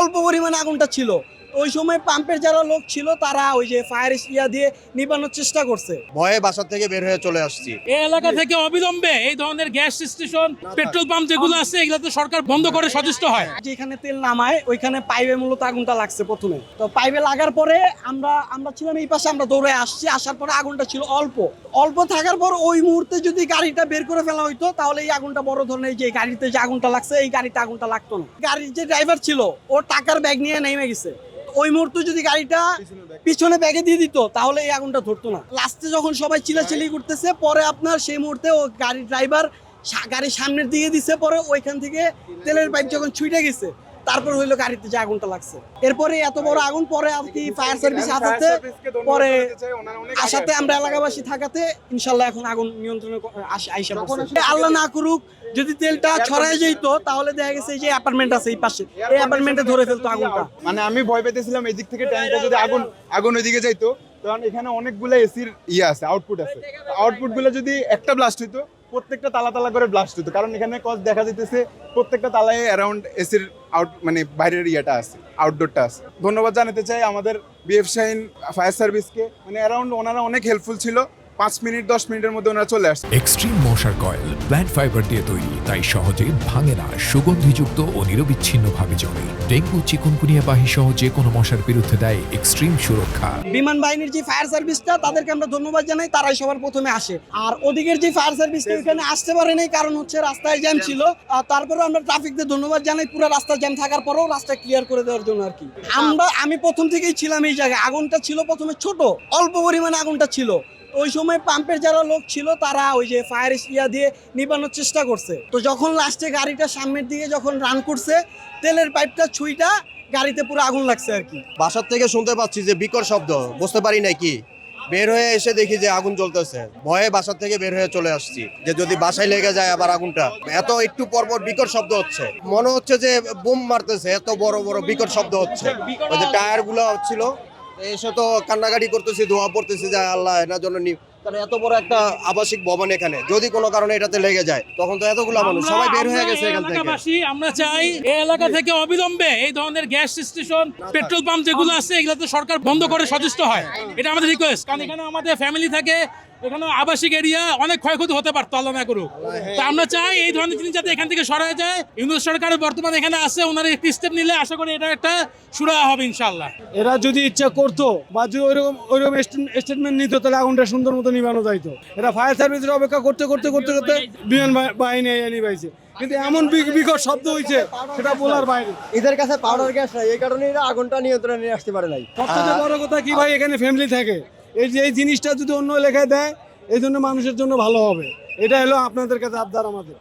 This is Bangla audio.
অল্প পরিমাণে আগুনটা ছিল। ওই সময় পাম্পের যারা লোক ছিল তারা ওই যে ফায়ার ইয়া দিয়ে নিবানোর চেষ্টা করছে। ভয়ে বাসা থেকে বের হয়ে চলে আসছি। এই এলাকা থেকে অবিলম্বে এই ধরনের গ্যাস স্টেশন, পেট্রোল পাম্প যেগুলো আছে এগুলোতে সরকার বন্ধ করে সচেষ্ট হয়। যেখানে তেল নামায় ওইখানে পাইপে মূলত আগুনটা লাগছে প্রথমে। তো পাইপে লাগার পরে আমরা ছিলাম এই পাশে, আমরা দৌড়ে আসছি। আসার পরে আগুনটা ছিল অল্প থাকার পর ওই মুহূর্তে যদি গাড়িটা বের করে ফেলা হইতো তাহলে এই আগুনটা বড় ধরনের, যে গাড়িতে যে আগুনটা লাগছে এই গাড়িতে আগুনটা লাগতো না। গাড়ির যে ড্রাইভার ছিল ও টাকার ব্যাগ নিয়ে নেমে গেছে। ওই মুহূর্তে যদি গাড়িটা পিছনে ব্যাগে দিয়ে দিত তাহলে এই আগুনটা ধরতো না। লাস্টে যখন সবাই চিল্লাচিল্লি করতেছে পরে আপনার সেই মুহূর্তে ও গাড়ির ড্রাইভার গাড়ির সামনের দিকে দিছে, পরে ওইখান থেকে তেলের পাইপ যখন ছুটে গেছে তারপর হইলো গাড়িতে যে আগুনটা লাগছে। এরপরে এত বড় আগুন পরে আর কি ফায়ার সার্ভিস পরে আসাতে আমরা এলাকাবাসী থাকাতে ইনশাল্লাহ এখন আগুন নিয়ন্ত্রণে আইসা পড়ছে। আল্লাহ না করুক যদি তেলটা ছড়ায় যেত তাহলে দেখা গেছে এই যে অ্যাপার্টমেন্ট আছে এই পাশে, এই অ্যাপার্টমেন্টে ধরে ফেলতো আগুনটা। মানে আমি ভয় পেতেছিলাম এদিক থেকে ট্যাঙ্কটা যদি আগুন ওইদিকে যাইতো, কারণ এখানে অনেকগুলো এসির আছে, আউটপুট আছে। আউটপুট গুলো যদি একটা ব্লাস্ট হইতো, প্রত্যেকটা তালা করে ব্লাস্ট হতো, কারণ এখানে কজ দেখা যাইতেছে প্রত্যেকটা তালায় অ্যারাউন্ড এসির মানে বাইরের ইয়েটা আছে, আউটডোরটা আছে। ধন্যবাদ জানাতে চাই আমাদের বিএফ শাহিন ফায়ার সার্ভিসকে, মানে অ্যারাউন্ড ওনারা অনেক হেল্পফুল ছিল। 5 মিনিট 10 মিনিটের মধ্যে ওনারা চলে আসছে। এক্সট্রিম মশার কয়েল প্ল্যান্ট ফাইবার দিয়ে তৈরি, তাই সহজে ভাঙে না, সুগন্ধিযুক্ত ও নিরবিচ্ছিন্নভাবে জ্বলে। ডেঙ্গু, চিকুনগুনিয়া বাহি সহ যে কোনো মশার বিরুদ্ধে দেয় এক্সট্রিম সুরক্ষা। বিমান বাহিনীর যে ফায়ার সার্ভিসটা তাদেরকে আমরা ধন্যবাদ জানাই, তারাই সবার প্রথমে আসে। আর ওদিকের যে ফায়ার সার্ভিসটা ওখানে আসতে পারে নাই, কারণ হচ্ছে রাস্তায় জ্যাম ছিল। তারপরেও আমরা ট্রাফিকদের ধন্যবাদ জানাই, পুরো রাস্তা জ্যাম থাকার পরেও রাস্তা ক্লিয়ার করে দেওয়ার জন্য আর কি। আমি প্রথম থেকেই ছিলাম এই জায়গায়। আগুনটা ছিল প্রথমে ছোট, অল্প পরিমাণে আগুনটা ছিল। ওই সময় পাম্পের যারা লোক ছিল তারা ওই যে ফায়ার ইয়া দিয়ে নিবানোর চেষ্টা করছে। তো যখন লাস্টে গাড়িটা সামনের দিকে যখন রান করছে, তেলের পাইপটা ছুঁইটা গাড়িতে পুরো আগুন লাগছে আর কি। বাসার থেকে শুনতে পাচ্ছি যে বিকট শব্দ, বুঝতে পারি নাই কি, বের হয়ে এসে দেখি যে আগুন জ্বলতেছে। ভয়ে বাসার থেকে বের হয়ে চলে আসছি যে যদি বাসায় লেগে যায় আবার আগুনটা। এত একটু পরপর বিকট শব্দ হচ্ছে, মনে হচ্ছে যে বোম মারতেছে, এত বড় বড় বিকট শব্দ হচ্ছে। ওই যে টায়ার গুলো হচ্ছিল, এসে তো কান্নাকাটি করতেছি, দোয়া পড়তেছি যে আল্লাহ এটার জন্য কারণ এত বড় একটা আবাসিক ভবন, এখানে যদি কোনো কারণে এটাতে লেগে যায় তখন তো এতগুলো মানুষ সবাই বের হয়ে গেছে এখান থেকে। আমরা চাই এই এলাকা থেকে অবিলম্বে এই ধরনের গ্যাস স্টেশন, পেট্রোল পাম্প যেগুলো আছে এগুলোতে সরকার বন্ধ করে সচেষ্ট হয়। এটা আমাদের রিকোয়েস্ট, কারণ এখানে আমাদের ফ্যামিলি থাকে, এখানে আবাসিক এরিয়া, অনেক ক্ষয়ক্ষতি হতে পারতো, আল্লাহ না করুক। তো আমরা চাই এই ধরনের জিনিস যাতে এখান থেকে সরাই যায়। ইউনিট সরকার বর্তমানে এখানে আছে, ওনারা একটি স্টেপ নিলে আশা করি এটা একটা সুরাহা হবে ইনশাআল্লাহ। এরা যদি ইচ্ছা করতো বা যদি ওইরকম স্টেটমেন্ট নিত তাহলে আগুনটা সুন্দর মতো নিবানো যাইতো। এরা ফায়ার সার্ভিসের অপেক্ষা করতে বিমান বাহিনী নিবাইছে, কিন্তু এমন বিকট শব্দ হয়েছে সেটা বলার বাইরে। এদের কাছে পাউডার গ্যাস নাই, এই কারণে এরা আগুনটা নিয়ন্ত্রণে নিয়ে আসতে পারে নাই। সবচেয়ে বড় কথা কি ভাই, এখানে ফ্যামিলি থাকে। এই জিনিসটা যদি অন্য এলাকায় দেয় এই জন্য মানুষের জন্য ভালো হবে। এটা হলো আপনাদের কাছে আবদার আমাদের।